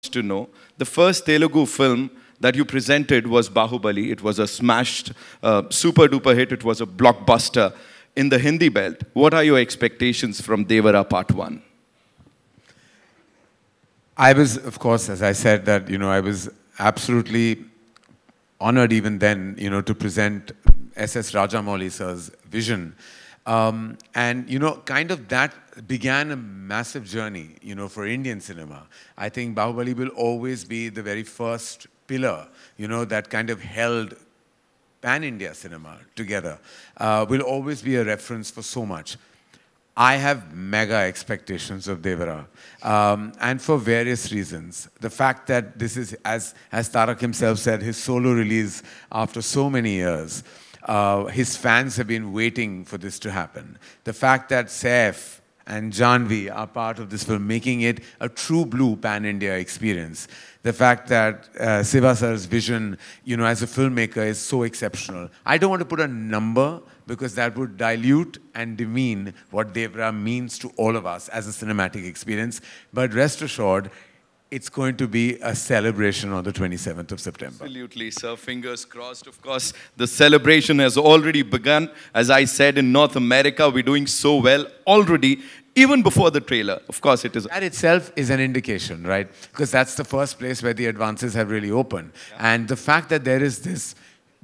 to know, the first Telugu film that you presented was Bahubali. It was a smashed, super duper hit. It was a blockbuster in the Hindi belt. What are your expectations from Devara Part 1? I was, of course, as I said, that, I was absolutely honored even then, to present S.S. Rajamouli sir's vision. And, kind of that began a massive journey, for Indian cinema. I think Bahubali will always be the very first pillar, that kind of held pan-India cinema together. Will always be a reference for so much. I have mega expectations of Devara, and for various reasons. The fact that this is, as Tarak himself said, his solo release after so many years. His fans have been waiting for this to happen. The fact that Saif and Janvi are part of this film, making it a true blue pan-India experience. The fact that Siva sir's vision, as a filmmaker is so exceptional. I don't want to put a number because that would dilute and demean what Devara means to all of us as a cinematic experience. But rest assured, it's going to be a celebration on the 27th of September. Absolutely, sir. Fingers crossed. Of course, the celebration has already begun. As I said, in North America, we're doing so well already, even before the trailer. Of course, it is. That itself is an indication, right? Because that's the first place where the advances have really opened. Yeah. And the fact that there is this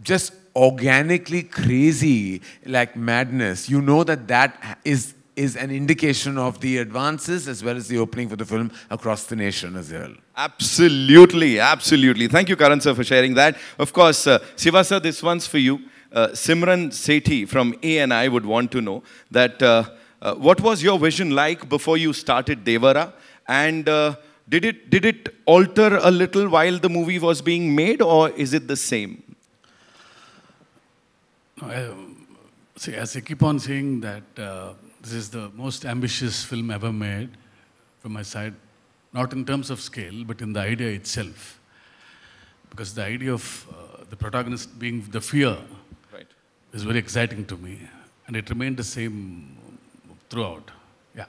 just organically crazy, like madness, that is an indication of the advances as well as the opening for the film across the nation as well. Absolutely, absolutely. Thank you, Karan sir, for sharing that. Of course, Siva sir, this one's for you. Simran Sethi from ANI would want to know that what was your vision like before you started Devara? And did it alter a little while the movie was being made, or is it the same? See, as I keep on saying that this is the most ambitious film ever made from my side, not in terms of scale, but in the idea itself. Because the idea of the protagonist being the fear is very exciting to me. And it remained the same throughout. Yeah.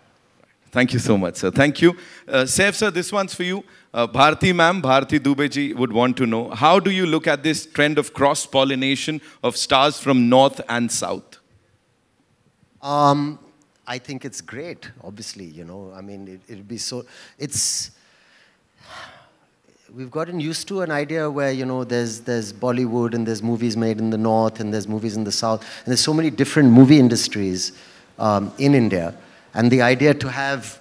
Thank you so much, sir. Thank you. Saif sir, this one's for you. Bharti ma'am, Bharti Dubeji would want to know, how do you look at this trend of cross-pollination of stars from north and south? I think it's great, obviously, I mean, it'll be so, we've gotten used to an idea where, there's Bollywood and there's movies made in the north and there's movies in the south. And there's so many different movie industries in India. And the idea to have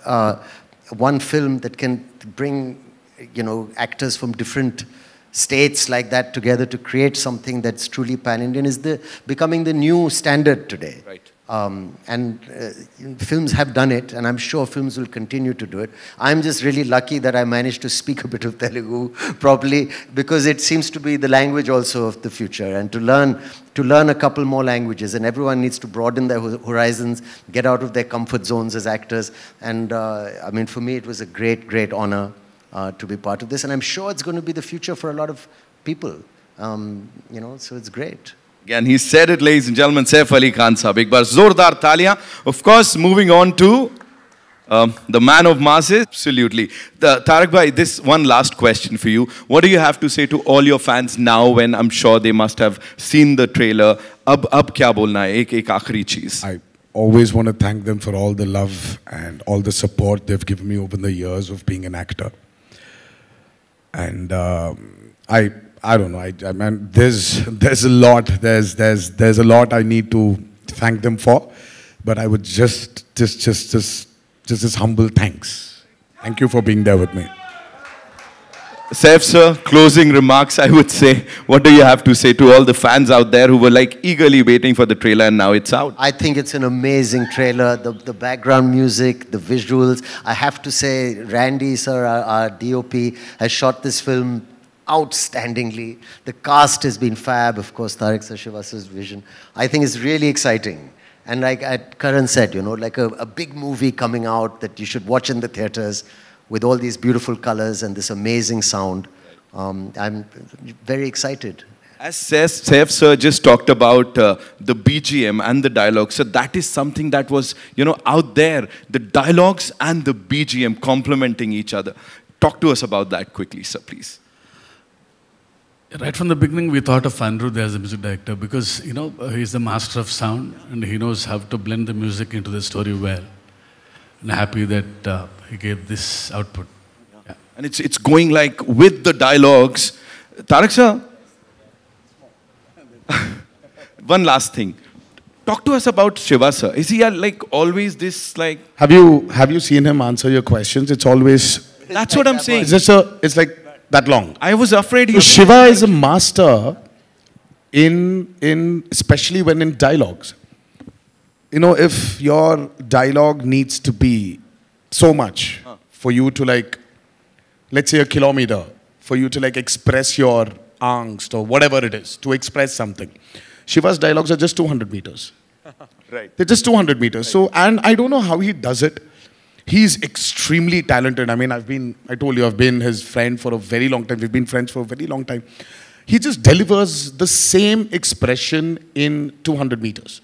one film that can bring, actors from different states like that together to create something that's truly pan-Indian is becoming the new standard today. Right. Films have done it, and I'm sure films will continue to do it. I'm just really lucky that I managed to speak a bit of Telugu properly, because it seems to be the language also of the future, and to learn a couple more languages, and everyone needs to broaden their horizons, get out of their comfort zones as actors. And I mean, for me, it was a great, great honor to be part of this, and I'm sure it's going to be the future for a lot of people, so it's great. Again, he said it, ladies and gentlemen, Saif Ali Khan Sahab. Ek bar zordar taliyan. Of course, moving on to the man of masses. Absolutely. Tarak bhai, this one last question for you. What do you have to say to all your fans now, when I'm sure they must have seen the trailer? Ab kya bolna hai? Ek aakhri cheez. I always want to thank them for all the love and all the support they've given me over the years of being an actor. And I don't know. I mean, there's a lot. There's a lot I need to thank them for, but I would just this humble thanks. Thank you for being there with me. Saif sir, closing remarks, I would say. What do you have to say to all the fans out there who were like eagerly waiting for the trailer and now it's out? I think it's an amazing trailer. The background music, the visuals. I have to say, Randy sir, our DOP, has shot this film outstandingly. The cast has been fab, of course, Tarak Sashivas's vision. I think it's really exciting. And like Karan said, like a big movie coming out that you should watch in the theaters with all these beautiful colors and this amazing sound. I'm very excited. As Saif sir just talked about the BGM and the dialogue, so that is something that was, out there, the dialogues and the BGM complementing each other. Talk to us about that quickly, sir, please. Right from the beginning, we thought of Anirudh as a music director because, you know, he's the master of sound and he knows how to blend the music into the story well. And happy that he gave this output. Yeah. And it's going like with the dialogues. Tarak sir, one last thing. Talk to us about Shiva sir. Is he like always this like... Have you seen him answer your questions? It's always... That's what I'm saying. It's like that long. I was afraid So Shiva is a master in especially when in dialogues. You know, if your dialogue needs to be so much for you to like, let's say a kilometer, for you to like express your angst or whatever it is, to express something. Shiva's dialogues are just 200 meters. Right. They're just 200 meters. So, and I don't know how he does it. He's extremely talented. I mean, I told you, I've been his friend for a very long time. We've been friends for a very long time. He just delivers the same expression in 200 meters.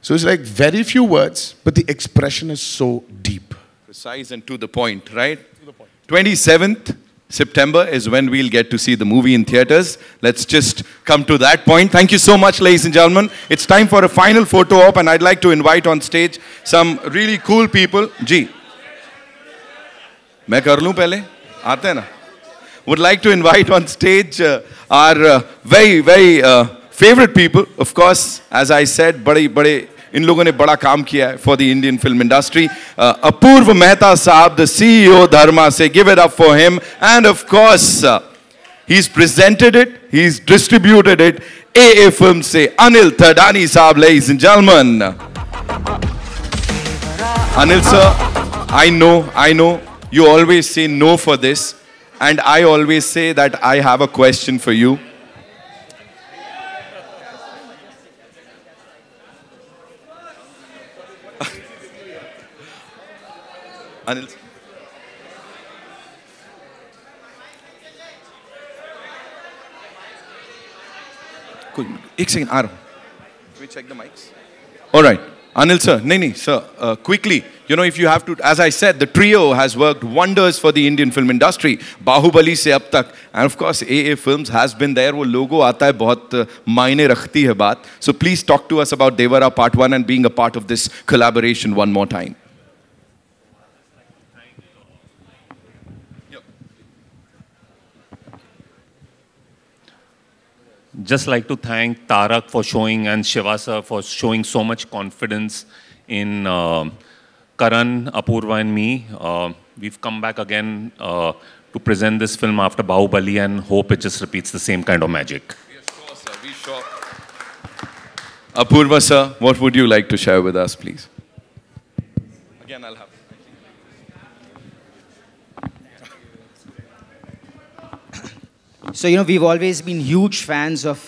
So it's like very few words, but the expression is so deep. Precise and to the point, right? To the point. 27th September is when we'll get to see the movie in theaters. Let's just come to that point. Thank you so much, ladies and gentlemen. It's time for a final photo op, and I'd like to invite on stage some really cool people. Ji. मैं कर लूं पहले? आते हैं ना? Would like to invite on stage our very favorite people. Of course, as I said, बड़े इन लोगों ने बड़ा काम किया है for the Indian film industry. Apurva Mehta Saab, the CEO Dharma, say give it up for him. And of course, he's presented it, he's distributed it. AA Films say Anil Thadani Saab, ladies and gentlemen. Anil sir, I know, you always say no for this. And I always say that I have a question for you. Anil. Cool. एक second, आ रहा हूँ. Can we check the mics? All right. Anil sir, nahi, sir, quickly, you know, if you have to, as I said, the trio has worked wonders for the Indian film industry. Bahubali se ab tak, and of course, AA Films has been there. वो logo आता है, बहुत मायने रखती है बात. So please talk to us about Devara Part 1 and being a part of this collaboration one more time. Just like to thank Tarak for showing and Shiva sir for showing so much confidence in Karan, Apurva and me. We've come back again to present this film after Bahubali and hope it just repeats the same kind of magic. We are sure, sir. We sure. Apurva sir, what would you like to share with us, please? Again, I'll have. So, you know, we've always been huge fans of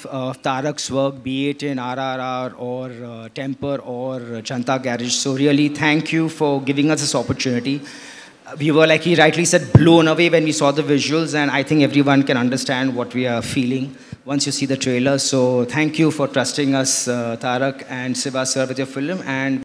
Tarak's work, be it in RRR or Temper or Janta Garage. So really, thank you for giving us this opportunity. We were, like he rightly said, blown away when we saw the visuals, and I think everyone can understand what we are feeling once you see the trailer. So thank you for trusting us, Tarak and Shiva sir, with your film. And